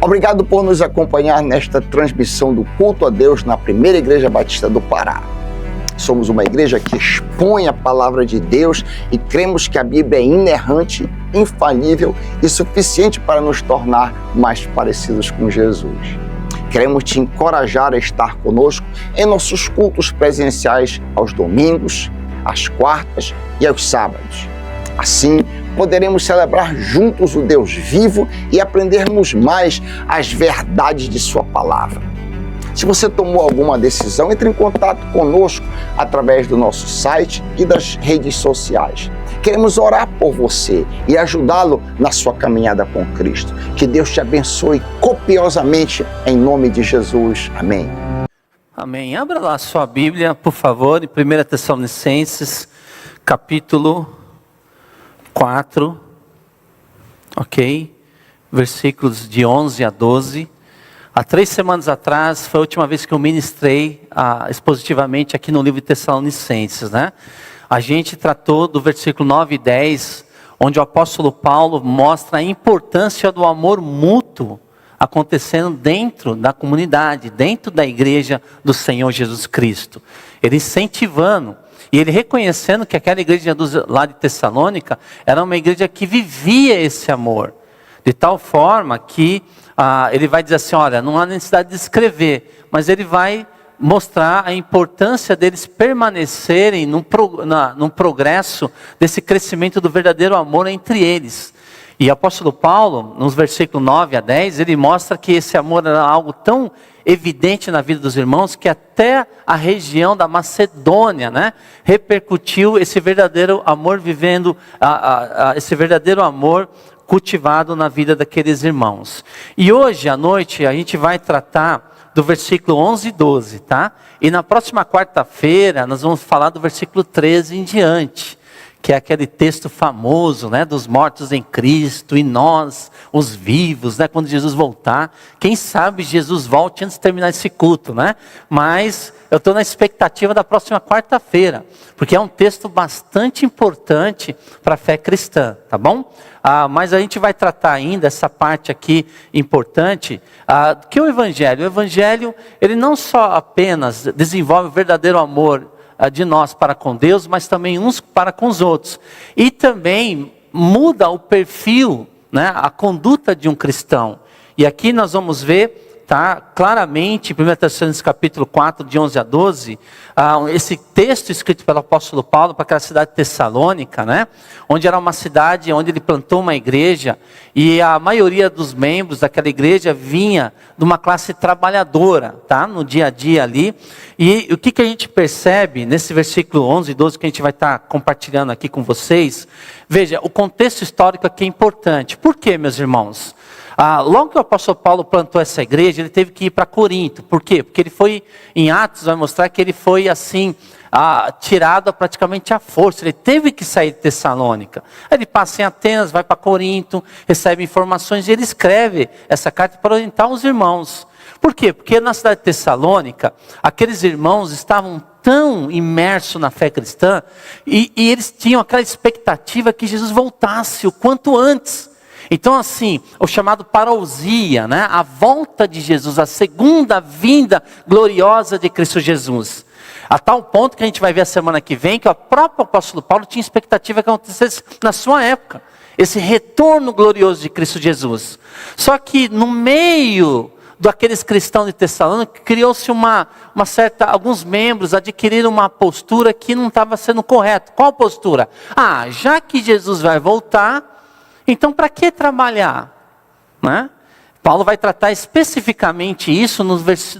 Obrigado por nos acompanhar nesta transmissão do culto a Deus na Primeira Igreja Batista do Pará. Somos uma igreja que expõe a palavra de Deus e cremos que a Bíblia é inerrante, infalível e suficiente para nos tornar mais parecidos com Jesus. Queremos te encorajar a estar conosco em nossos cultos presenciais aos domingos, às quartas e aos sábados. Assim, poderemos celebrar juntos o Deus vivo e aprendermos mais as verdades de sua palavra. Se você tomou alguma decisão, entre em contato conosco através do nosso site e das redes sociais. Queremos orar por você e ajudá-lo na sua caminhada com Cristo. Que Deus te abençoe copiosamente em nome de Jesus. Amém. Amém. Abra lá a sua Bíblia, por favor, em 1 Tessalonicenses, capítulo 4, ok? Versículos de 11 a 12. Há 3 semanas atrás foi a última vez que eu ministrei expositivamente aqui no livro de Tessalonicenses, né? A gente tratou do versículo 9 e 10, onde o apóstolo Paulo mostra a importância do amor mútuo acontecendo dentro da comunidade, dentro da igreja do Senhor Jesus Cristo. Ele incentivando e ele reconhecendo que aquela igreja lá de Tessalônica era uma igreja que vivia esse amor. De tal forma que ele vai dizer assim, olha, não há necessidade de escrever, mas ele vai mostrar a importância deles permanecerem num progresso desse crescimento do verdadeiro amor entre eles. E o apóstolo Paulo, nos versículos 9 a 10, ele mostra que esse amor era algo tão evidente na vida dos irmãos, que até a região da Macedônia, né, repercutiu esse verdadeiro amor esse verdadeiro amor cultivado na vida daqueles irmãos. E hoje à noite a gente vai tratar do versículo 11 e 12, tá? E na próxima quarta-feira nós vamos falar do versículo 13 em diante, que é aquele texto famoso, né, dos mortos em Cristo e nós, os vivos, né, quando Jesus voltar. Quem sabe Jesus volte antes de terminar esse culto, né? Mas eu estou na expectativa da próxima quarta-feira, porque é um texto bastante importante para a fé cristã, tá bom? Mas a gente vai tratar ainda essa parte aqui importante, que o Evangelho, ele não só apenas desenvolve o verdadeiro amor de nós para com Deus, mas também uns para com os outros. E também muda o perfil, né, a conduta de um cristão. E aqui nós vamos ver, tá, claramente, em 1 Tessalonicenses capítulo 4, de 11 a 12, esse texto escrito pelo apóstolo Paulo para aquela cidade de Tessalônica, né, onde era uma cidade onde ele plantou uma igreja, e a maioria dos membros daquela igreja vinha de uma classe trabalhadora, tá, no dia a dia ali. E o que a gente percebe nesse versículo 11 e 12 que a gente vai estar compartilhando aqui com vocês? Veja, o contexto histórico aqui é importante. Por quê, meus irmãos? Logo que o apóstolo Paulo plantou essa igreja, ele teve que ir para Corinto. Por quê? Porque ele foi, em Atos, vai mostrar que ele foi assim, tirado praticamente à força. Ele teve que sair de Tessalônica. Aí ele passa em Atenas, vai para Corinto, recebe informações e ele escreve essa carta para orientar os irmãos. Por quê? Porque na cidade de Tessalônica, aqueles irmãos estavam tão imersos na fé cristã e eles tinham aquela expectativa que Jesus voltasse o quanto antes. Então assim, o chamado parousia, né? A volta de Jesus, a segunda vinda gloriosa de Cristo Jesus. A tal ponto que a gente vai ver a semana que vem, que o próprio apóstolo Paulo tinha expectativa que acontecesse na sua época. Esse retorno glorioso de Cristo Jesus. Só que no meio daqueles cristãos de Tessalônica, criou-se alguns membros adquiriram uma postura que não estava sendo correta. Qual postura? Já que Jesus vai voltar, então para que trabalhar? Né? Paulo vai tratar especificamente isso no 2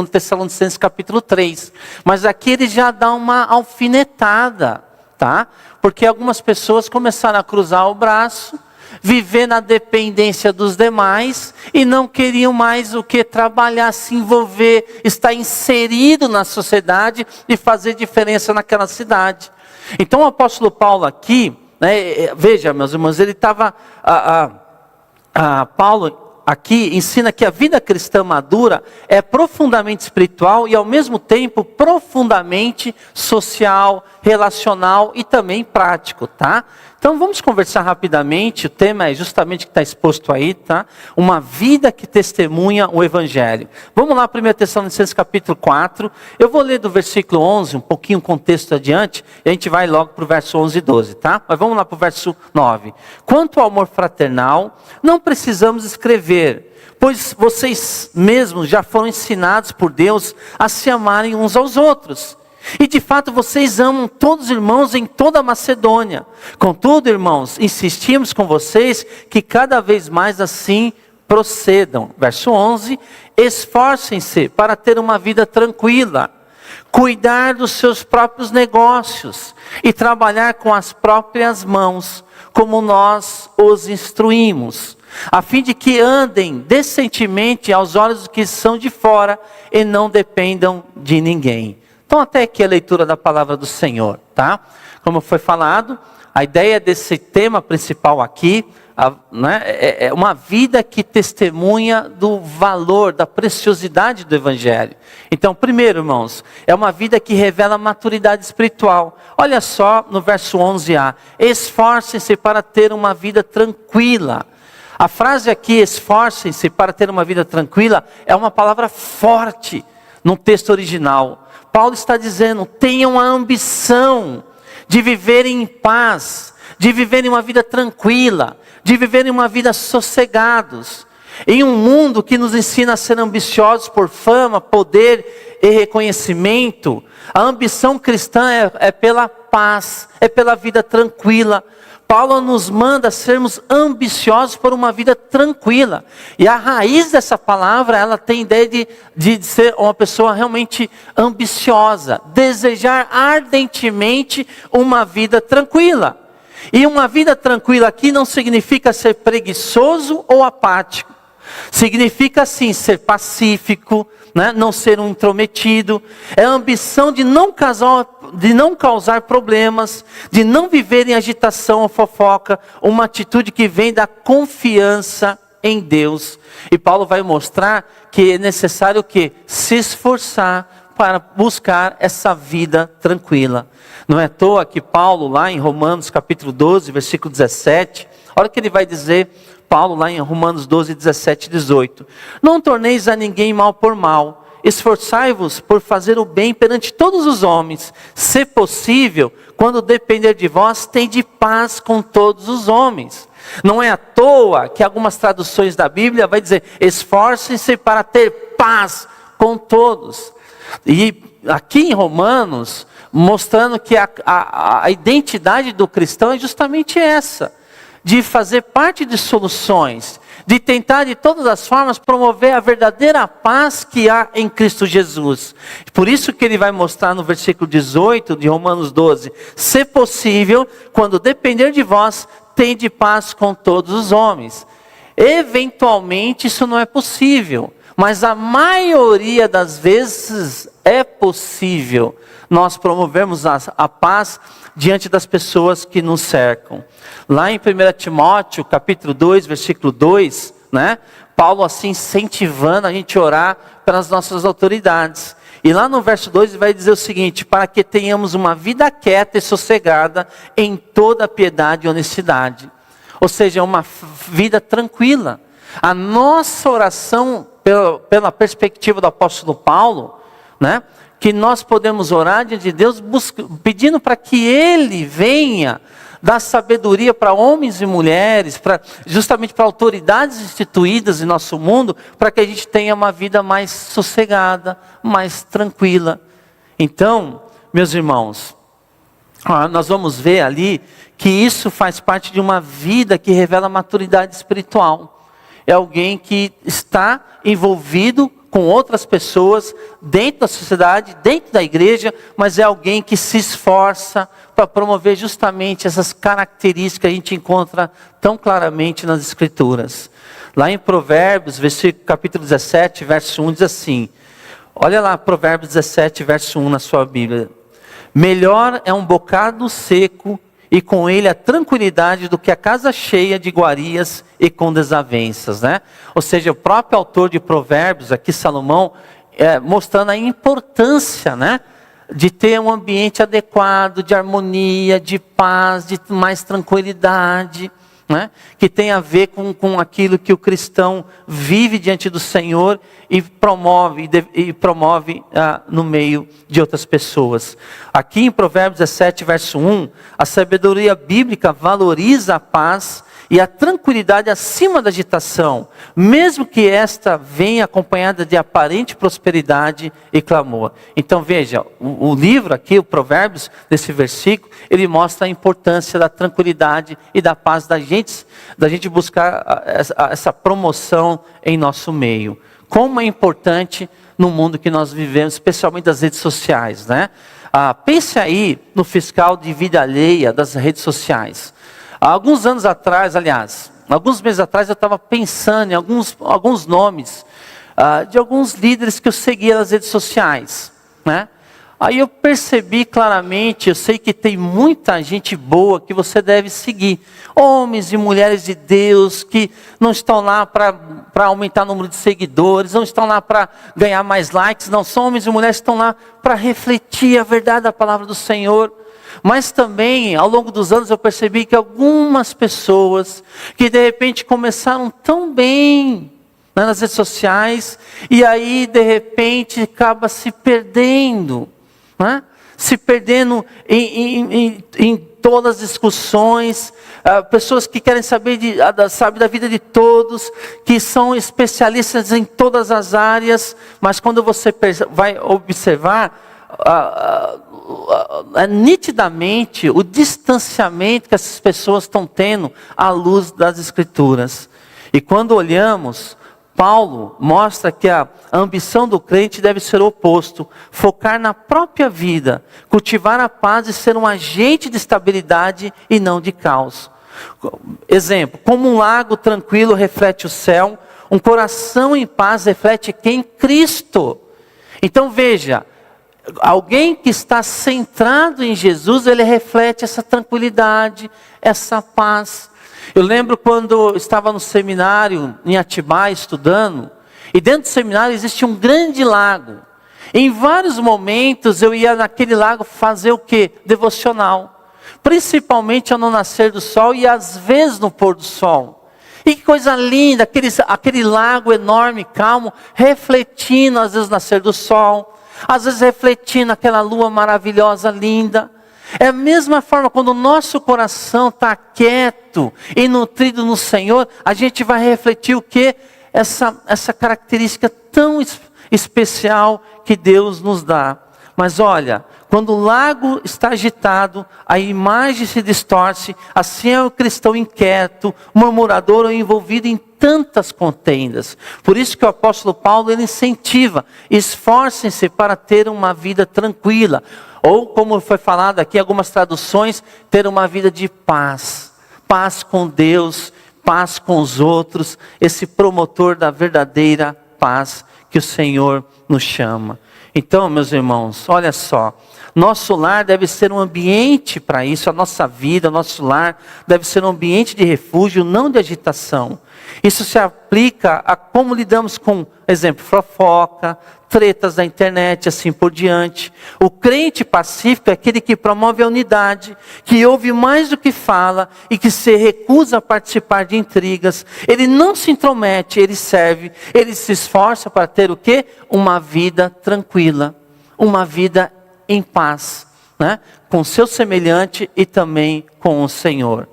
Tessalonicenses capítulo 3. Mas aqui ele já dá uma alfinetada, tá? Porque algumas pessoas começaram a cruzar o braço, viver na dependência dos demais e não queriam mais o que trabalhar, se envolver, estar inserido na sociedade e fazer diferença naquela cidade. Então o apóstolo Paulo aqui, né, veja meus irmãos, ele estava, Paulo aqui ensina que a vida cristã madura é profundamente espiritual e ao mesmo tempo profundamente social, relacional e também prático, tá? Então vamos conversar rapidamente, o tema é justamente o que está exposto aí, tá? Uma vida que testemunha o Evangelho. Vamos lá, 1 Tessalonicenses capítulo 4, eu vou ler do versículo 11, um pouquinho o contexto adiante, e a gente vai logo para o verso 11 e 12, tá? Mas vamos lá para o verso 9. Quanto ao amor fraternal, não precisamos escrever, pois vocês mesmos já foram ensinados por Deus a se amarem uns aos outros. E de fato vocês amam todos os irmãos em toda a Macedônia. Contudo, irmãos, insistimos com vocês que cada vez mais assim procedam. Verso 11, esforcem-se para ter uma vida tranquila, cuidar dos seus próprios negócios e trabalhar com as próprias mãos, como nós os instruímos, a fim de que andem decentemente aos olhos dos que são de fora e não dependam de ninguém. Então até aqui a leitura da palavra do Senhor, tá? Como foi falado, a ideia desse tema principal aqui, é uma vida que testemunha do valor, da preciosidade do Evangelho. Então, primeiro, irmãos, é uma vida que revela maturidade espiritual. Olha só no verso 11a, esforcem-se para ter uma vida tranquila. A frase aqui, esforcem-se para ter uma vida tranquila, é uma palavra forte no texto original. Paulo está dizendo, tenham a ambição de viverem em paz, de viverem uma vida tranquila, de viverem uma vida sossegados. Em um mundo que nos ensina a ser ambiciosos por fama, poder e reconhecimento, a ambição cristã é pela paz, é pela vida tranquila. Paulo nos manda sermos ambiciosos por uma vida tranquila. E a raiz dessa palavra, ela tem ideia de ser uma pessoa realmente ambiciosa. Desejar ardentemente uma vida tranquila. E uma vida tranquila aqui não significa ser preguiçoso ou apático. Significa sim ser pacífico, né? Não ser um intrometido. É a ambição de não causar problemas, de não viver em agitação ou fofoca. Uma atitude que vem da confiança em Deus. E Paulo vai mostrar que é necessário o quê? Se esforçar para buscar essa vida tranquila. Não é à toa que Paulo lá em Romanos capítulo 12, versículo 17, olha o que ele vai dizer, Paulo lá em Romanos 12, 17 e 18. Não torneis a ninguém mal por mal, esforçai-vos por fazer o bem perante todos os homens. Se possível, quando depender de vós, tende paz com todos os homens. Não é à toa que algumas traduções da Bíblia vai dizer, esforcem-se para ter paz com todos. E aqui em Romanos, mostrando que a identidade do cristão é justamente essa. De fazer parte de soluções, de tentar de todas as formas promover a verdadeira paz que há em Cristo Jesus. Por isso que ele vai mostrar no versículo 18 de Romanos 12, se possível, quando depender de vós, tende paz com todos os homens. Eventualmente isso não é possível, mas a maioria das vezes é possível nós promovermos a paz diante das pessoas que nos cercam. Lá em 1 Timóteo, capítulo 2, versículo 2, né? Paulo assim incentivando a gente a orar pelas nossas autoridades. E lá no verso 2 ele vai dizer o seguinte, para que tenhamos uma vida quieta e sossegada em toda piedade e honestidade. Ou seja, uma vida tranquila. A nossa oração, pela perspectiva do apóstolo Paulo, né? Que nós podemos orar diante de Deus pedindo para que Ele venha dar sabedoria para homens e mulheres, justamente para autoridades instituídas em nosso mundo, para que a gente tenha uma vida mais sossegada, mais tranquila. Então, meus irmãos, nós vamos ver ali que isso faz parte de uma vida que revela maturidade espiritual. É alguém que está envolvido com outras pessoas, dentro da sociedade, dentro da igreja, mas é alguém que se esforça para promover justamente essas características que a gente encontra tão claramente nas Escrituras. Lá em Provérbios, capítulo 17, verso 1, diz assim, olha lá Provérbios 17, verso 1 na sua Bíblia. Melhor é um bocado seco e com ele a tranquilidade do que a casa cheia de iguarias e com desavenças, né? Ou seja, o próprio autor de Provérbios, aqui Salomão, mostrando a importância, né? de ter um ambiente adequado, de harmonia, de paz, de mais tranquilidade, né? Que tem a ver com aquilo que o cristão vive diante do Senhor e promove no meio de outras pessoas. Aqui em Provérbios 17, verso 1, a sabedoria bíblica valoriza a paz e a tranquilidade acima da agitação, mesmo que esta venha acompanhada de aparente prosperidade e clamor. Então veja, o livro aqui, o Provérbios, nesse versículo, ele mostra a importância da tranquilidade e da paz da gente buscar essa promoção em nosso meio. Como é importante no mundo que nós vivemos, especialmente das redes sociais, né? Pense aí no fiscal de vida alheia das redes sociais. Há alguns anos atrás, alguns meses atrás, eu estava pensando em alguns nomes de alguns líderes que eu seguia nas redes sociais, né? Aí eu percebi claramente, eu sei que tem muita gente boa que você deve seguir. Homens e mulheres de Deus que não estão lá para aumentar o número de seguidores, não estão lá para ganhar mais likes, não, são homens e mulheres que estão lá para refletir a verdade da palavra do Senhor. Mas também, ao longo dos anos, eu percebi que algumas pessoas que de repente começaram tão bem, né, nas redes sociais, e aí de repente acaba se perdendo, né? Se perdendo em todas as discussões, pessoas que querem saber da vida de todos, que são especialistas em todas as áreas, mas quando você vai observar, nitidamente o distanciamento que essas pessoas estão tendo à luz das Escrituras. E quando olhamos, Paulo mostra que a ambição do crente deve ser o oposto: focar na própria vida, cultivar a paz e ser um agente de estabilidade e não de caos. Exemplo, como um lago tranquilo reflete o céu, um coração em paz reflete quem? Cristo. Então veja, alguém que está centrado em Jesus, ele reflete essa tranquilidade, essa paz. Eu lembro quando eu estava no seminário em Atibaia estudando, e dentro do seminário existe um grande lago. Em vários momentos eu ia naquele lago fazer o quê? Devocional. Principalmente ao não nascer do sol e às vezes no pôr do sol. E que coisa linda, aquele lago enorme, calmo, refletindo às vezes o nascer do sol, às vezes refletindo aquela lua maravilhosa, linda. É a mesma forma, quando o nosso coração está quieto e nutrido no Senhor, a gente vai refletir o quê? Essa característica tão especial que Deus nos dá. Mas olha, quando o lago está agitado, a imagem se distorce, assim é o cristão inquieto, murmurador ou envolvido em tantas contendas. Por isso que o apóstolo Paulo, ele incentiva: esforcem-se para ter uma vida tranquila. Ou, como foi falado aqui em algumas traduções, ter uma vida de paz. Paz com Deus, paz com os outros. Esse promotor da verdadeira paz que o Senhor nos chama. Então, meus irmãos, olha só. Nosso lar deve ser um ambiente para isso. A nossa vida, nosso lar deve ser um ambiente de refúgio, não de agitação. Isso se aplica a como lidamos com, exemplo, fofoca, tretas da internet, assim por diante. O crente pacífico é aquele que promove a unidade, que ouve mais do que fala e que se recusa a participar de intrigas. Ele não se intromete, ele serve, ele se esforça para ter o quê? Uma vida tranquila, uma vida em paz, né? Com seu semelhante e também com o Senhor.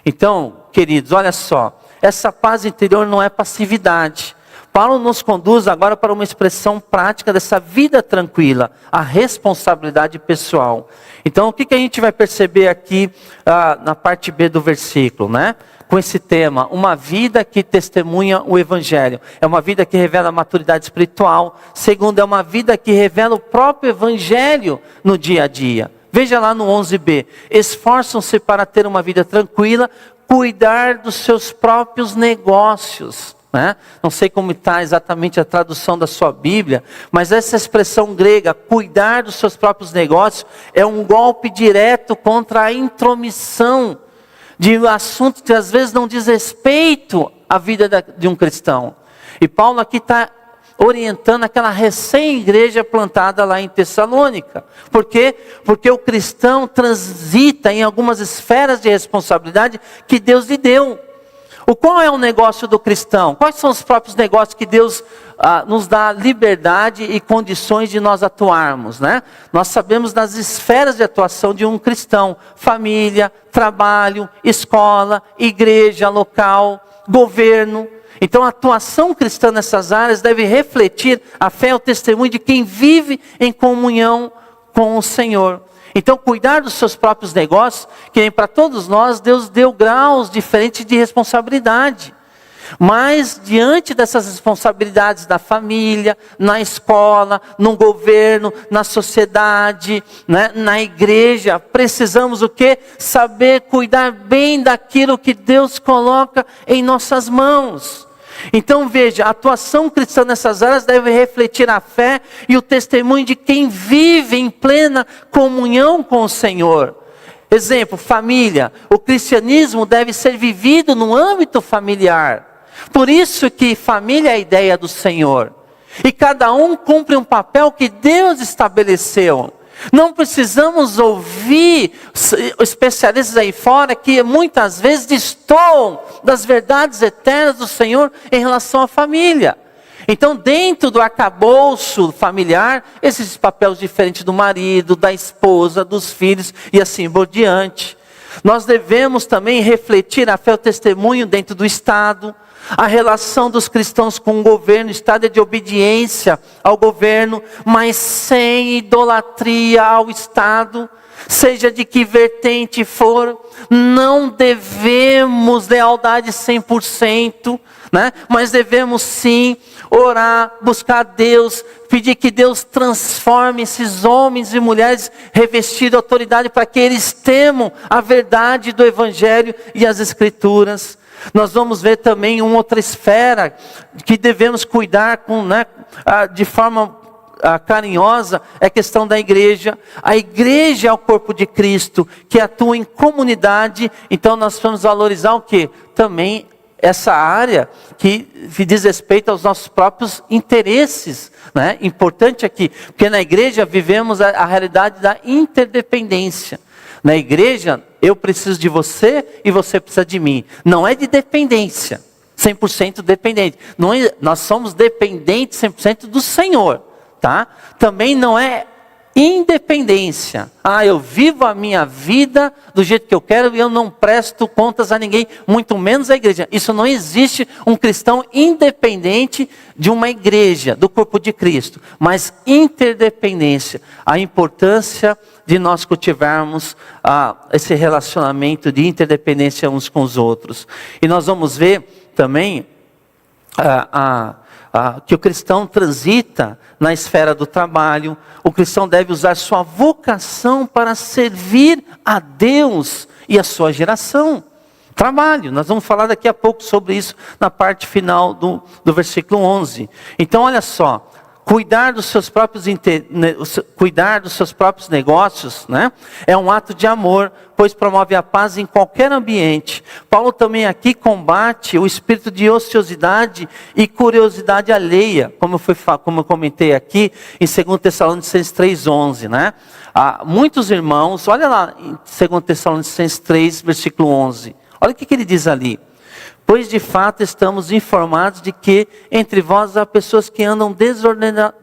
Então, queridos, olha só, essa paz interior não é passividade. Paulo nos conduz agora para uma expressão prática dessa vida tranquila, a responsabilidade pessoal. Então, o que a gente vai perceber aqui na parte B do versículo, né? Com esse tema, uma vida que testemunha o Evangelho. É uma vida que revela a maturidade espiritual. Segundo, é uma vida que revela o próprio Evangelho no dia a dia. Veja lá no 11b, esforçam-se para ter uma vida tranquila, cuidar dos seus próprios negócios. Né? Não sei como está exatamente a tradução da sua Bíblia, mas essa expressão grega, cuidar dos seus próprios negócios, é um golpe direto contra a intromissão de assuntos que às vezes não diz respeito à vida de um cristão. E Paulo aqui está orientando aquela recém-igreja plantada lá em Tessalônica. Por quê? Porque o cristão transita em algumas esferas de responsabilidade que Deus lhe deu. Qual é o negócio do cristão? Quais são os próprios negócios que Deus nos dá liberdade e condições de nós atuarmos, né? Nós sabemos das esferas de atuação de um cristão: família, trabalho, escola, igreja local, governo. Então a atuação cristã nessas áreas deve refletir a fé e o testemunho de quem vive em comunhão com o Senhor. Então, cuidar dos seus próprios negócios, que nem para todos nós, Deus deu graus diferentes de responsabilidade. Mas, diante dessas responsabilidades da família, na escola, no governo, na sociedade, né, na igreja, precisamos o quê? Saber cuidar bem daquilo que Deus coloca em nossas mãos. Então veja, a atuação cristã nessas áreas deve refletir a fé e o testemunho de quem vive em plena comunhão com o Senhor. Exemplo, família. O cristianismo deve ser vivido no âmbito familiar. Por isso que família é a ideia do Senhor. E cada um cumpre um papel que Deus estabeleceu. Não precisamos ouvir especialistas aí fora que muitas vezes destoam das verdades eternas do Senhor em relação à família. Então, dentro do arcabouço familiar, existem papéis diferentes do marido, da esposa, dos filhos e assim por diante. Nós devemos também refletir a fé e o testemunho dentro do Estado. A relação dos cristãos com o governo, o Estado é de obediência ao governo, mas sem idolatria ao Estado, seja de que vertente for. Não devemos lealdade 100%, né? Mas devemos sim orar, buscar a Deus, pedir que Deus transforme esses homens e mulheres revestidos de autoridade para que eles temam a verdade do Evangelho e as Escrituras. Nós vamos ver também uma outra esfera que devemos cuidar de forma carinhosa, é a questão da igreja. A igreja é o corpo de Cristo, que atua em comunidade. Então nós vamos valorizar o quê? Também essa área que diz respeito aos nossos próprios interesses, né? Importante aqui, porque na igreja vivemos a realidade da interdependência. Na igreja, eu preciso de você e você precisa de mim. Não é de dependência, 100% dependente. Nós somos dependentes 100% do Senhor, tá? Também não é independência. Eu vivo a minha vida do jeito que eu quero e eu não presto contas a ninguém, muito menos a igreja. Isso não existe um cristão independente de uma igreja, do corpo de Cristo. Mas interdependência, a importância de nós cultivarmos esse relacionamento de interdependência uns com os outros. E nós vamos ver também que o cristão transita na esfera do trabalho. O cristão deve usar sua vocação para servir a Deus e a sua geração. Trabalho, nós vamos falar daqui a pouco sobre isso na parte final do versículo 11. Então olha só, cuidar dos seus próprios negócios, né, é um ato de amor, pois promove a paz em qualquer ambiente. Paulo também aqui combate o espírito de ociosidade e curiosidade alheia, como eu comentei aqui em 2 Tessalonicenses 3:11, né? Muitos irmãos, olha lá em 2 Tessalonicenses 3, versículo 11, olha o que ele diz ali. Pois de fato estamos informados de que entre vós há pessoas que andam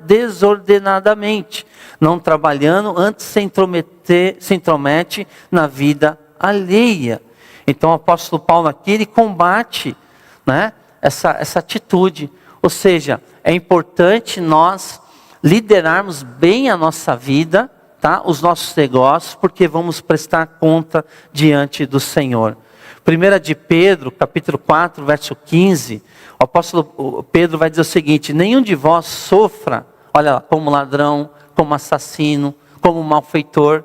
desordenadamente, não trabalhando, antes se intromete na vida alheia. Então o apóstolo Paulo aqui, ele combate, né, essa atitude. Ou seja, é importante nós liderarmos bem a nossa vida, tá, os nossos negócios, porque vamos prestar conta diante do Senhor. 1 de Pedro, capítulo 4, verso 15, o apóstolo Pedro vai dizer o seguinte: nenhum de vós sofra, olha lá, como ladrão, como assassino, como malfeitor.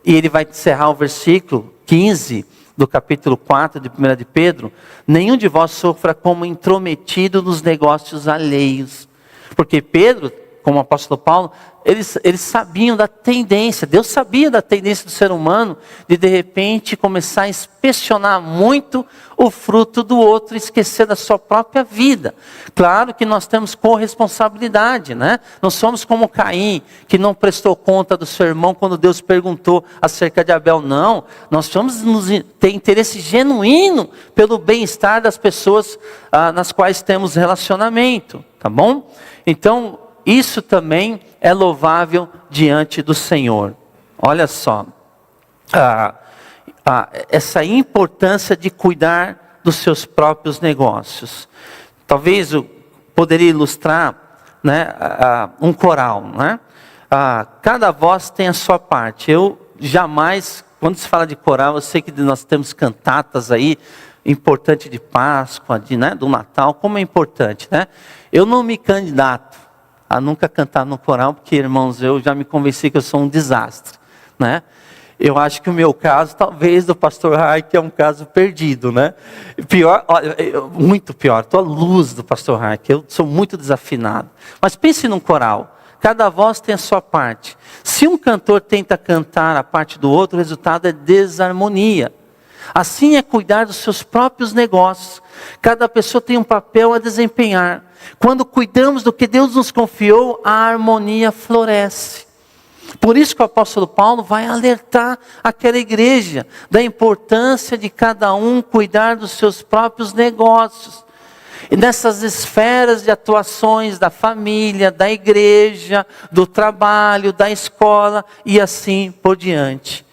E ele vai encerrar o versículo 15 do capítulo 4 de 1 de Pedro: nenhum de vós sofra como intrometido nos negócios alheios. Porque Pedro, como o apóstolo Paulo, eles sabiam da tendência, Deus sabia da tendência do ser humano de repente começar a inspecionar muito o fruto do outro e esquecer da sua própria vida. Claro que nós temos corresponsabilidade, né? Não somos como Caim, que não prestou conta do seu irmão quando Deus perguntou acerca de Abel. Não, nós vamos ter interesse genuíno pelo bem-estar das pessoas nas quais temos relacionamento, tá bom? Então, isso também é louvável diante do Senhor. Olha só, essa importância de cuidar dos seus próprios negócios. Talvez eu poderia ilustrar, né, um coral, né? Cada voz tem a sua parte. Eu jamais, quando se fala de coral, eu sei que nós temos cantatas aí, importante de Páscoa, né, do Natal, como é importante, né? Eu não me candidato a nunca cantar no coral, porque, irmãos, eu já me convenci que eu sou um desastre, né? Eu acho que o meu caso, talvez do pastor Raik, é um caso perdido, né? Pior, muito pior, estou à luz do pastor Raik, eu sou muito desafinado. Mas pense num coral, cada voz tem a sua parte. Se um cantor tenta cantar a parte do outro, o resultado é desarmonia. Assim é cuidar dos seus próprios negócios. Cada pessoa tem um papel a desempenhar. Quando cuidamos do que Deus nos confiou, a harmonia floresce. Por isso que o apóstolo Paulo vai alertar aquela igreja da importância de cada um cuidar dos seus próprios negócios. E nessas esferas de atuações da família, da igreja, do trabalho, da escola e assim por diante.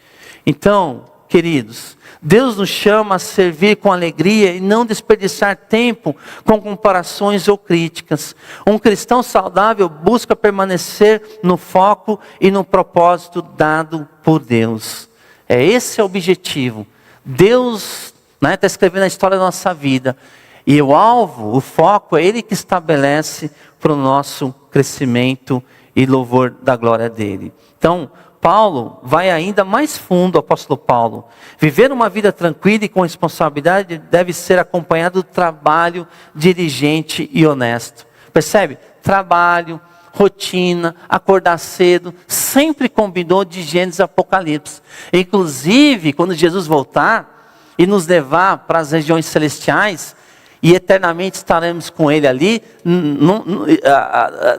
Então, queridos, Deus nos chama a servir com alegria e não desperdiçar tempo com comparações ou críticas. Um cristão saudável busca permanecer no foco e no propósito dado por Deus. Esse é o objetivo. Deus está escrevendo a história da nossa vida. E o alvo, o foco, é Ele que estabelece para o nosso crescimento e louvor da glória dEle. Então, Paulo vai ainda mais fundo, o apóstolo Paulo. Viver uma vida tranquila e com responsabilidade deve ser acompanhado do trabalho diligente e honesto. Percebe? Trabalho, rotina, acordar cedo, sempre combinou de Gênesis e Apocalipse. Inclusive, quando Jesus voltar e nos levar para as regiões celestiais, e eternamente estaremos com Ele ali,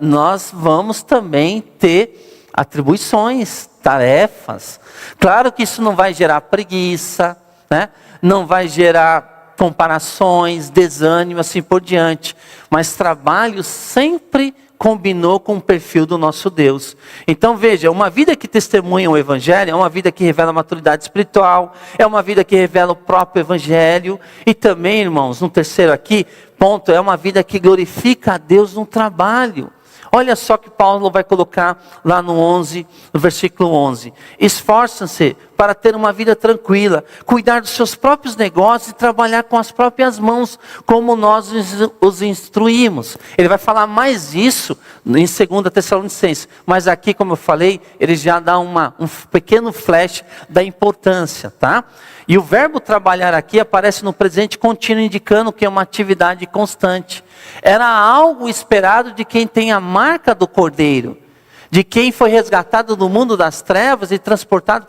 nós vamos também ter atribuições, tarefas. Claro que isso não vai gerar preguiça, né? Não vai gerar comparações, desânimo, assim por diante. Mas trabalho sempre combinou com o perfil do nosso Deus. Então veja, uma vida que testemunha o Evangelho é uma vida que revela a maturidade espiritual, é uma vida que revela o próprio Evangelho, e também, irmãos, no terceiro aqui, ponto, é uma vida que glorifica a Deus no trabalho. Olha só que Paulo vai colocar lá no 11, no versículo 11. Esforçam-se para ter uma vida tranquila, cuidar dos seus próprios negócios e trabalhar com as próprias mãos, como nós os instruímos. Ele vai falar mais isso em 2 Tessalonicenses. Mas aqui, como eu falei, ele já dá um pequeno flash da importância, tá? E o verbo trabalhar aqui aparece no presente contínuo, indicando que é uma atividade constante. Era algo esperado de quem tem a marca do Cordeiro, de quem foi resgatado do mundo das trevas e transportado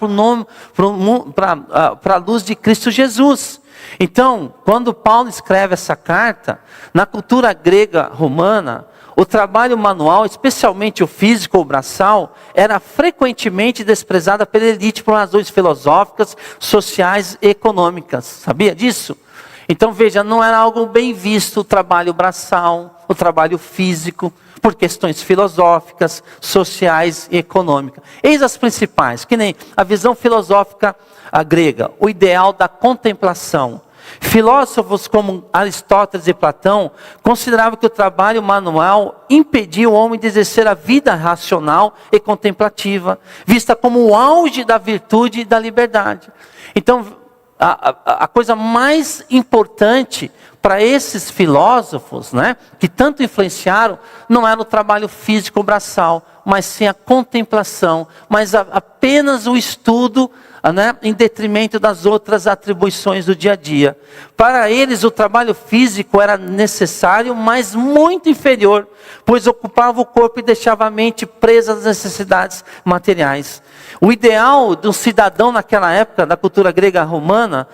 para a luz de Cristo Jesus. Então, quando Paulo escreve essa carta, na cultura grega romana, o trabalho manual, especialmente o físico ou braçal, era frequentemente desprezado pela elite por razões filosóficas, sociais e econômicas. Sabia disso? Então veja, não era algo bem visto o trabalho braçal, o trabalho físico, por questões filosóficas, sociais e econômicas. Eis as principais, que nem a visão filosófica grega, o ideal da contemplação. Filósofos como Aristóteles e Platão consideravam que o trabalho manual impedia o homem de exercer a vida racional e contemplativa, vista como o auge da virtude e da liberdade. Então, a coisa mais importante para esses filósofos, né, que tanto influenciaram, não era o trabalho físico braçal, mas sim a contemplação, mas apenas o estudo, né, em detrimento das outras atribuições do dia a dia. Para eles o trabalho físico era necessário, mas muito inferior, pois ocupava o corpo e deixava a mente presa às necessidades materiais. O ideal do cidadão naquela época, da cultura grega romana,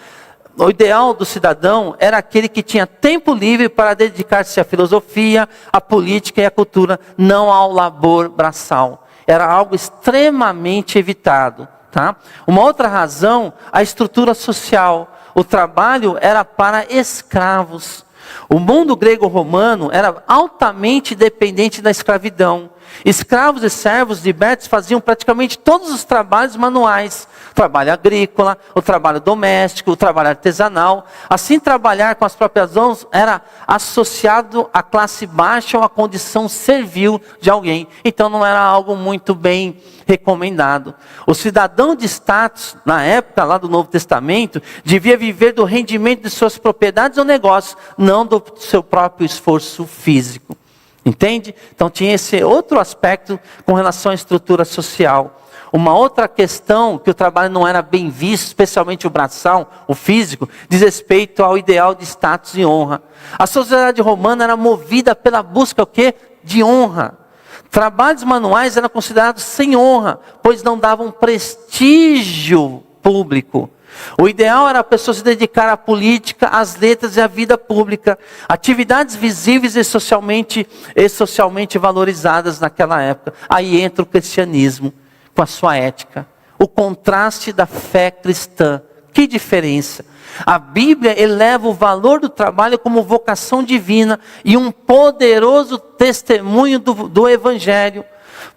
o ideal do cidadão era aquele que tinha tempo livre para dedicar-se à filosofia, à política e à cultura, não ao labor braçal. Era algo extremamente evitado. Tá? Uma outra razão, a estrutura social. O trabalho era para escravos. O mundo grego-romano era altamente dependente da escravidão. Escravos e servos libertos faziam praticamente todos os trabalhos manuais. O trabalho agrícola, o trabalho doméstico, o trabalho artesanal. Assim, trabalhar com as próprias mãos era associado à classe baixa ou à condição servil de alguém. Então não era algo muito bem recomendado. O cidadão de status, na época lá do Novo Testamento, devia viver do rendimento de suas propriedades ou negócios, não do seu próprio esforço físico. Entende? Então tinha esse outro aspecto com relação à estrutura social. Uma outra questão que o trabalho não era bem visto, especialmente o braçal, o físico, diz respeito ao ideal de status e honra. A sociedade romana era movida pela busca o quê? De honra. Trabalhos manuais eram considerados sem honra, pois não davam prestígio público. O ideal era a pessoa se dedicar à política, às letras e à vida pública. Atividades visíveis e socialmente valorizadas naquela época. Aí entra o cristianismo com a sua ética. O contraste da fé cristã. Que diferença! A Bíblia eleva o valor do trabalho como vocação divina e um poderoso testemunho do Evangelho.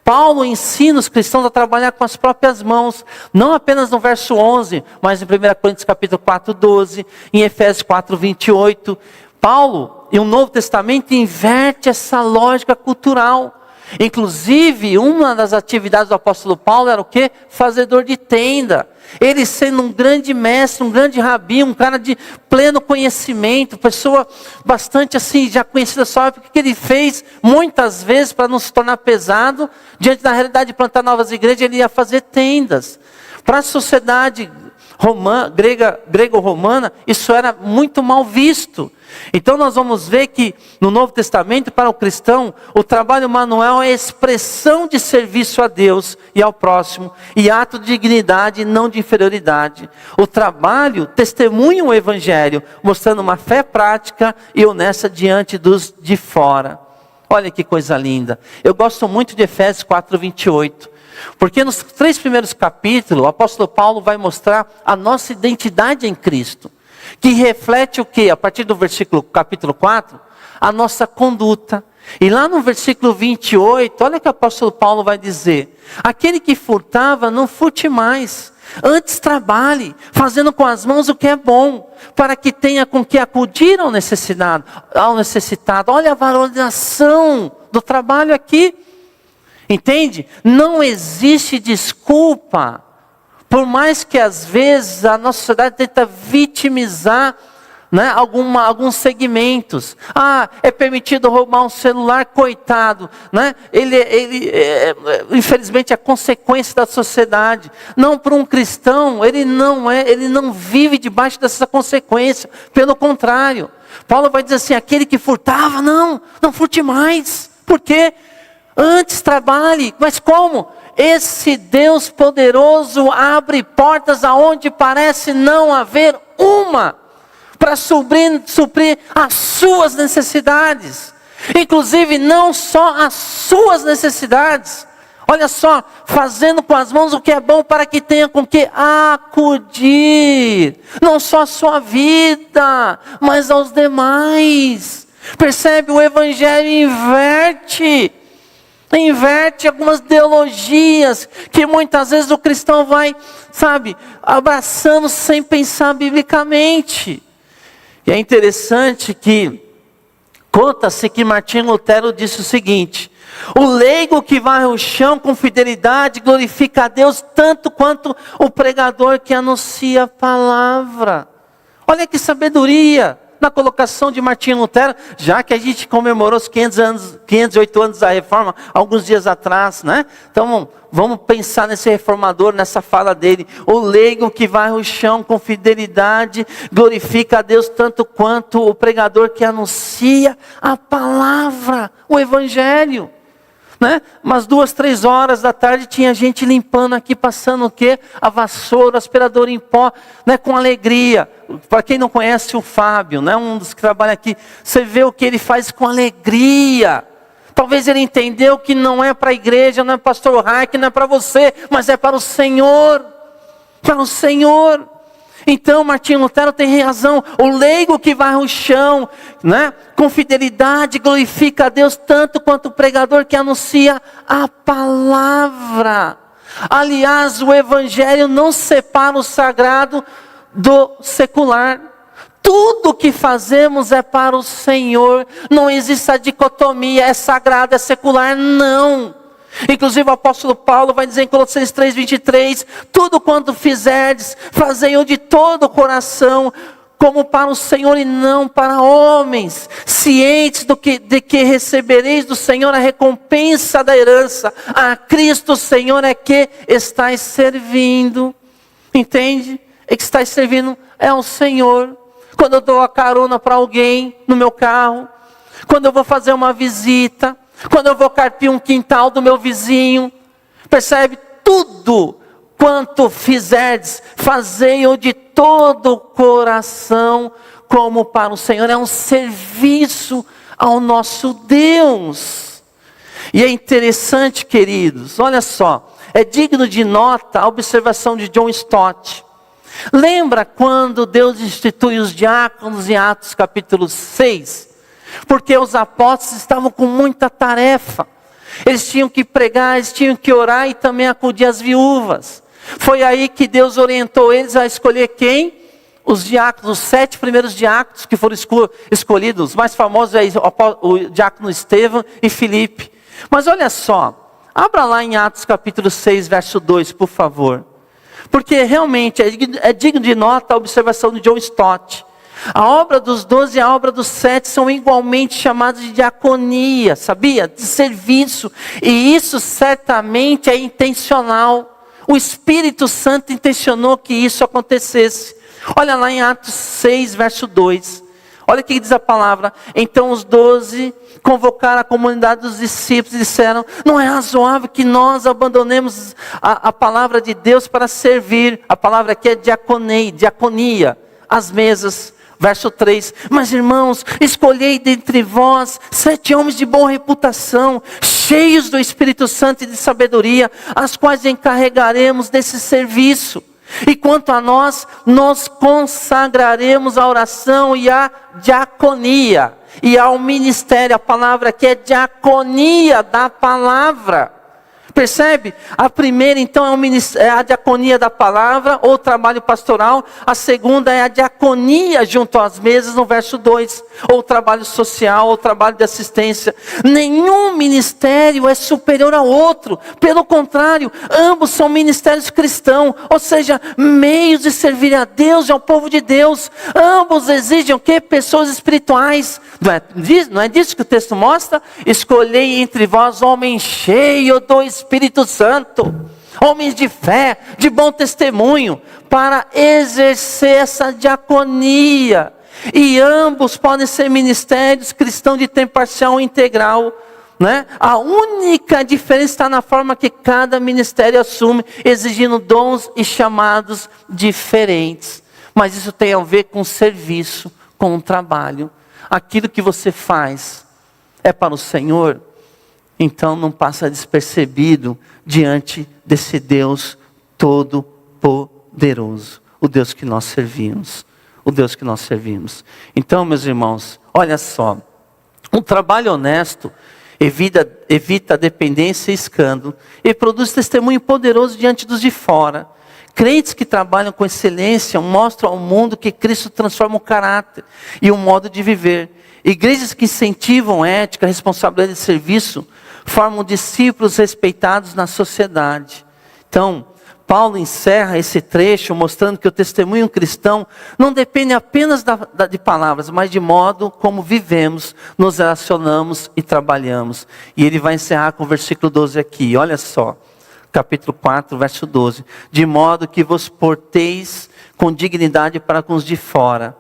Paulo ensina os cristãos a trabalhar com as próprias mãos, não apenas no verso 11, mas em 1 Coríntios capítulo 4, 12, em Efésios 4, 28. Paulo, em um Novo Testamento, inverte essa lógica cultural. Inclusive, uma das atividades do apóstolo Paulo era o quê? Fazedor de tenda. Ele sendo um grande mestre, um grande rabi, um cara de pleno conhecimento, pessoa bastante assim, já conhecida só, porque ele fez muitas vezes para não se tornar pesado, diante da realidade de plantar novas igrejas, ele ia fazer tendas. Para a sociedade grego-romana, isso era muito mal visto. Então nós vamos ver que no Novo Testamento, para o cristão, o trabalho manual é expressão de serviço a Deus e ao próximo, e ato de dignidade e não de inferioridade. O trabalho testemunha o Evangelho, mostrando uma fé prática e honesta diante dos de fora. Olha que coisa linda. Eu gosto muito de Efésios 4, 28. Porque nos 3 primeiros capítulos, o apóstolo Paulo vai mostrar a nossa identidade em Cristo. Que reflete o quê? A partir do capítulo 4, a nossa conduta. E lá no versículo 28, olha o que o apóstolo Paulo vai dizer. Aquele que furtava, não furte mais. Antes trabalhe, fazendo com as mãos o que é bom, para que tenha com que acudir ao necessitado. Olha a valorização do trabalho aqui. Entende? Não existe desculpa. Por mais que às vezes a nossa sociedade tenta vitimizar, né, alguns segmentos. É permitido roubar um celular, coitado. Né? Infelizmente é consequência da sociedade. Não, para um cristão, ele não vive debaixo dessa consequência. Pelo contrário. Paulo vai dizer assim, aquele que furtava, não furte mais. Por quê? Antes trabalhe, mas como? Esse Deus poderoso abre portas aonde parece não haver uma, para suprir as suas necessidades. Inclusive não só as suas necessidades. Olha só, fazendo com as mãos o que é bom para que tenha com que acudir. Não só a sua vida, mas aos demais. Percebe? O Evangelho inverte algumas ideologias que muitas vezes o cristão vai, abraçando sem pensar biblicamente. E é interessante que conta-se que Martinho Lutero disse o seguinte: o leigo que varre o chão com fidelidade glorifica a Deus tanto quanto o pregador que anuncia a palavra. Olha que sabedoria, na colocação de Martinho Lutero, já que a gente comemorou os 508 anos da Reforma, alguns dias atrás, né? Então, vamos pensar nesse reformador, nessa fala dele. O leigo que vai ao chão com fidelidade, glorifica a Deus tanto quanto o pregador que anuncia a palavra, o evangelho. Né? Umas 2, 3 horas da tarde tinha gente limpando aqui, passando o quê? A vassoura, o aspirador em pó, né? Com alegria. Para quem não conhece o Fábio, né? Um dos que trabalha aqui, você vê o que ele faz com alegria. Talvez ele entendeu que não é para a igreja, não é para o pastor Raik, não é para você, mas é para o Senhor. Para o Senhor. Então Martinho Lutero tem razão, o leigo que vai ao chão, né, com fidelidade glorifica a Deus tanto quanto o pregador que anuncia a palavra. Aliás, o evangelho não separa o sagrado do secular. Tudo que fazemos é para o Senhor, não existe a dicotomia, é sagrado, é secular, não. Inclusive o apóstolo Paulo vai dizer em Colossenses 3:23, tudo quanto fizerdes, fazei-o de todo o coração, como para o Senhor e não para homens, cientes de que recebereis do Senhor a recompensa da herança, a Cristo Senhor é que estáis servindo, entende? É que estáis servindo é ao Senhor. Quando eu dou a carona para alguém no meu carro, quando eu vou fazer uma visita, quando eu vou carpir um quintal do meu vizinho, percebe? Tudo quanto fizerdes, fazei-o de todo o coração, como para o Senhor. É um serviço ao nosso Deus. E é interessante, queridos, olha só, é digno de nota a observação de John Stott. Lembra quando Deus institui os diáconos em Atos capítulo 6? Porque os apóstolos estavam com muita tarefa. Eles tinham que pregar, eles tinham que orar e também acudir as viúvas. Foi aí que Deus orientou eles a escolher quem? Os diáconos, os 7 primeiros diáconos que foram escolhidos. Os mais famosos é o diácono Estevão e Filipe. Mas olha só, abra lá em Atos capítulo 6, verso 2, por favor. Porque realmente é digno de nota a observação de John Stott. A obra dos 12 e a obra dos 7 são igualmente chamadas de diaconia, sabia? De serviço. E isso certamente é intencional. O Espírito Santo intencionou que isso acontecesse. Olha lá em Atos 6, verso 2. Olha o que diz a palavra. Então os 12 convocaram a comunidade dos discípulos e disseram: não é razoável que nós abandonemos a palavra de Deus para servir. A palavra aqui é diaconia, as mesas. Verso 3, mas irmãos, escolhei dentre vós 7 homens de boa reputação, cheios do Espírito Santo e de sabedoria, as quais encarregaremos desse serviço. E quanto a nós consagraremos a oração e a diaconia, e ao ministério. A palavra aqui é diaconia da palavra. Percebe? A primeira então é a diaconia da palavra, ou trabalho pastoral. A segunda é a diaconia junto às mesas, no verso 2. Ou trabalho social, ou trabalho de assistência. Nenhum ministério é superior ao outro. Pelo contrário, ambos são ministérios cristãos. Ou seja, meios de servir a Deus e ao povo de Deus. Ambos exigem o quê? Pessoas espirituais. Não é disso que o texto mostra? Escolhei entre vós homem cheio do Espírito Santo, homens de fé, de bom testemunho, para exercer essa diaconia. E ambos podem ser ministérios cristãos de tempo parcial ou integral, né? A única diferença está na forma que cada ministério assume, exigindo dons e chamados diferentes. Mas isso tem a ver com o serviço, com o trabalho. Aquilo que você faz é para o Senhor, então não passa despercebido diante desse Deus todo-poderoso, o Deus que nós servimos, o Deus que nós servimos. Então, meus irmãos, olha só, um trabalho honesto evita dependência e escândalo, e produz testemunho poderoso diante dos de fora. Crentes que trabalham com excelência mostram ao mundo que Cristo transforma o caráter e o modo de viver. Igrejas que incentivam ética, responsabilidade de serviço, formam discípulos respeitados na sociedade. Então, Paulo encerra esse trecho mostrando que o testemunho cristão não depende apenas de palavras, mas de modo como vivemos, nos relacionamos e trabalhamos. E ele vai encerrar com o versículo 12 aqui, olha só. Capítulo 4, verso 12. De modo que vos porteis com dignidade para com os de fora,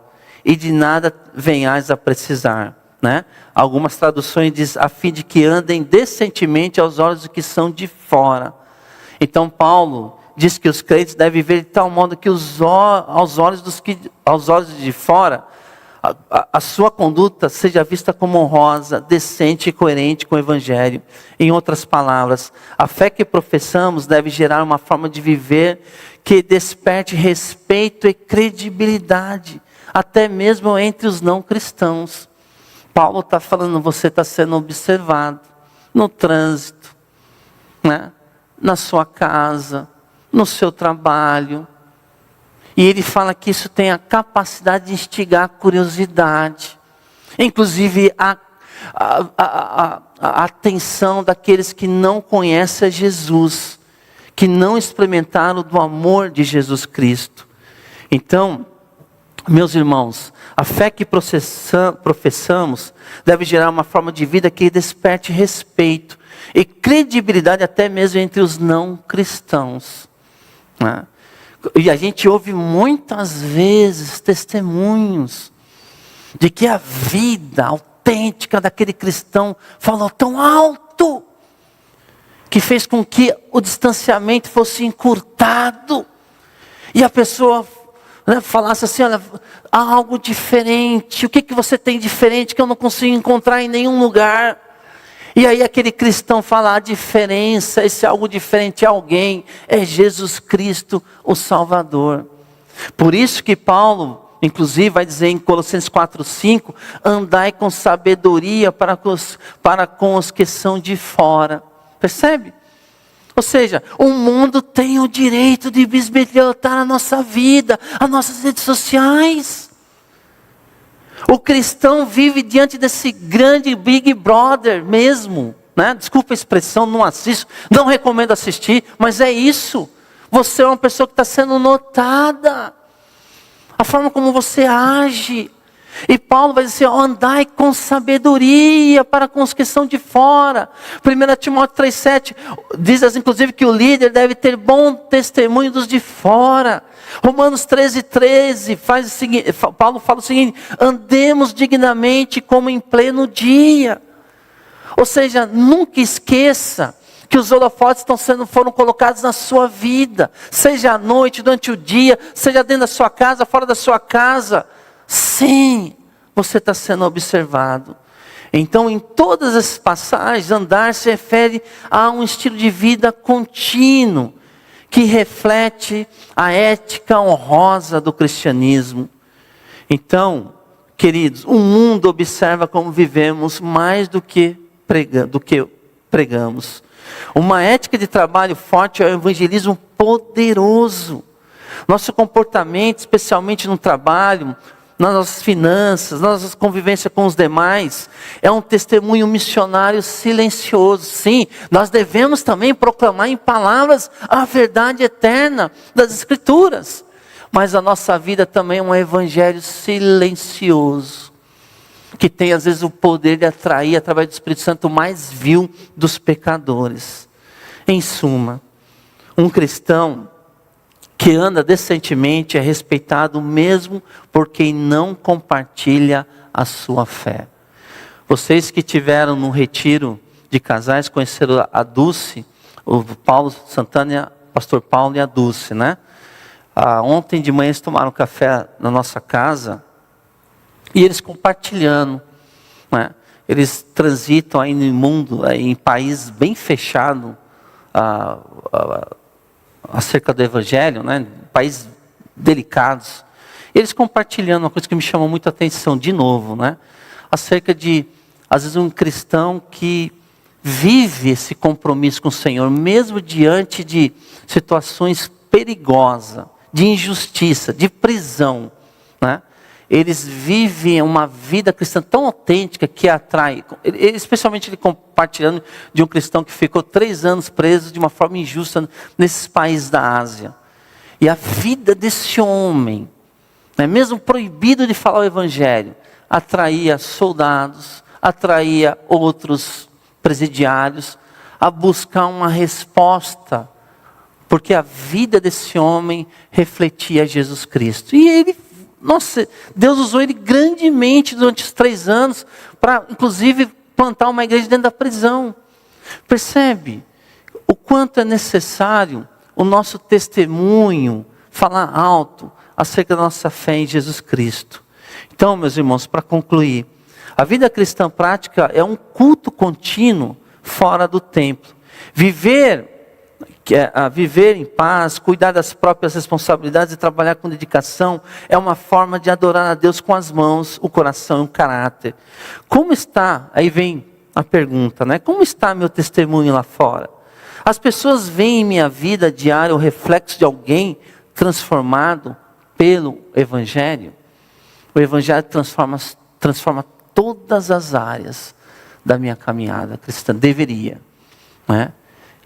e de nada venhais a precisar. Né? Algumas traduções dizem, a fim de que andem decentemente aos olhos dos que são de fora. Então Paulo diz que os crentes devem viver de tal modo que aos olhos de fora, a sua conduta seja vista como honrosa, decente e coerente com o Evangelho. Em outras palavras, a fé que professamos deve gerar uma forma de viver que desperte respeito e credibilidade, até mesmo entre os não cristãos. Paulo está falando, você está sendo observado no trânsito, né? Na sua casa, no seu trabalho. E ele fala que isso tem a capacidade de instigar a curiosidade. Inclusive a atenção daqueles que não conhecem a Jesus. Que não experimentaram do amor de Jesus Cristo. Então, meus irmãos, a fé que professamos deve gerar uma forma de vida que desperte respeito e credibilidade até mesmo entre os não cristãos. Né? E a gente ouve muitas vezes testemunhos de que a vida autêntica daquele cristão falou tão alto que fez com que o distanciamento fosse encurtado e a pessoa, né, falasse assim, olha, há algo diferente, o que você tem diferente que eu não consigo encontrar em nenhum lugar? E aí aquele cristão fala, a diferença, esse algo diferente é alguém, é Jesus Cristo, o Salvador. Por isso que Paulo, inclusive, vai dizer em Colossenses 4:5, andai com sabedoria para com os que são de fora. Percebe? Ou seja, o mundo tem o direito de bisbilhotar a nossa vida, as nossas redes sociais. O cristão vive diante desse grande Big Brother mesmo, né? Desculpa a expressão, não assisto, não recomendo assistir, mas é isso. Você é uma pessoa que está sendo notada. A forma como você age. E Paulo vai dizer, andai com sabedoria para com os que são de fora. 1 Timóteo 3,7 diz inclusive que o líder deve ter bom testemunho dos de fora. Romanos 13:13 Paulo fala o seguinte, andemos dignamente como em pleno dia. Ou seja, nunca esqueça que os holofotes foram colocados na sua vida. Seja à noite, durante o dia, seja dentro da sua casa, fora da sua casa. Sim, você está sendo observado. Então, em todas essas passagens, andar se refere a um estilo de vida contínuo, que reflete a ética honrosa do cristianismo. Então, queridos, o mundo observa como vivemos mais do que pregamos. Uma ética de trabalho forte é um evangelismo poderoso. Nosso comportamento, especialmente no trabalho, nas nossas finanças, na nossa convivência com os demais, é um testemunho missionário silencioso. Sim, nós devemos também proclamar em palavras a verdade eterna das Escrituras. Mas a nossa vida também é um evangelho silencioso, que tem às vezes o poder de atrair, através do Espírito Santo, o mais vil dos pecadores. Em suma, um cristão que anda decentemente é respeitado mesmo por quem não compartilha a sua fé. Vocês que tiveram no retiro de casais, conheceram a Dulce, o Paulo Santana, pastor Paulo e a Dulce, né? Ontem de manhã eles tomaram café na nossa casa e eles compartilhando, né? Eles transitam aí no mundo, em países bem fechados, acerca do Evangelho, né? Países delicados. Eles compartilhando uma coisa que me chamou muito a atenção, de novo, né? Acerca de, às vezes, um cristão que vive esse compromisso com o Senhor, mesmo diante de situações perigosas, de injustiça, de prisão, né? eles vivem uma vida cristã tão autêntica que atrai, especialmente ele compartilhando de um cristão que ficou 3 anos preso de uma forma injusta nesses países da Ásia. E a vida desse homem, mesmo proibido de falar o evangelho, atraía soldados, atraía outros presidiários a buscar uma resposta, porque a vida desse homem refletia Jesus Cristo. E ele, Deus usou ele grandemente durante os 3 anos para, inclusive, plantar uma igreja dentro da prisão. Percebe o quanto é necessário o nosso testemunho falar alto acerca da nossa fé em Jesus Cristo. Então, meus irmãos, para concluir, a vida cristã prática é um culto contínuo fora do templo. Viver em paz, cuidar das próprias responsabilidades e trabalhar com dedicação é uma forma de adorar a Deus com as mãos, o coração e o caráter. Como está, aí vem a pergunta, como está meu testemunho lá fora? As pessoas veem em minha vida diária o reflexo de alguém transformado pelo Evangelho? O Evangelho transforma todas as áreas da minha caminhada cristã, deveria,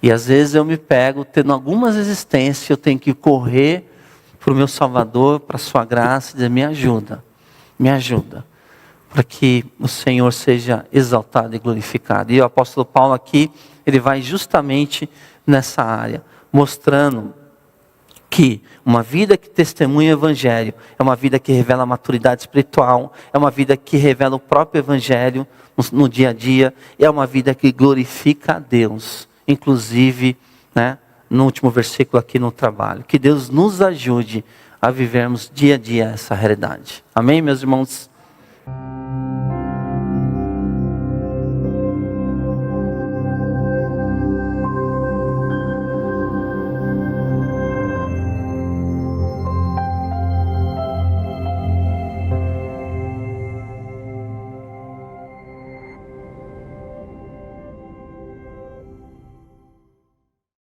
E às vezes eu me pego tendo algumas resistências, eu tenho que correr para o meu Salvador, para a sua graça, e dizer, me ajuda, para que o Senhor seja exaltado e glorificado. E o apóstolo Paulo aqui, ele vai justamente nessa área, mostrando que uma vida que testemunha o Evangelho é uma vida que revela a maturidade espiritual, é uma vida que revela o próprio Evangelho no dia a dia, é uma vida que glorifica a Deus, inclusive, no último versículo aqui no trabalho. Que Deus nos ajude a vivermos dia a dia essa realidade. Amém, meus irmãos?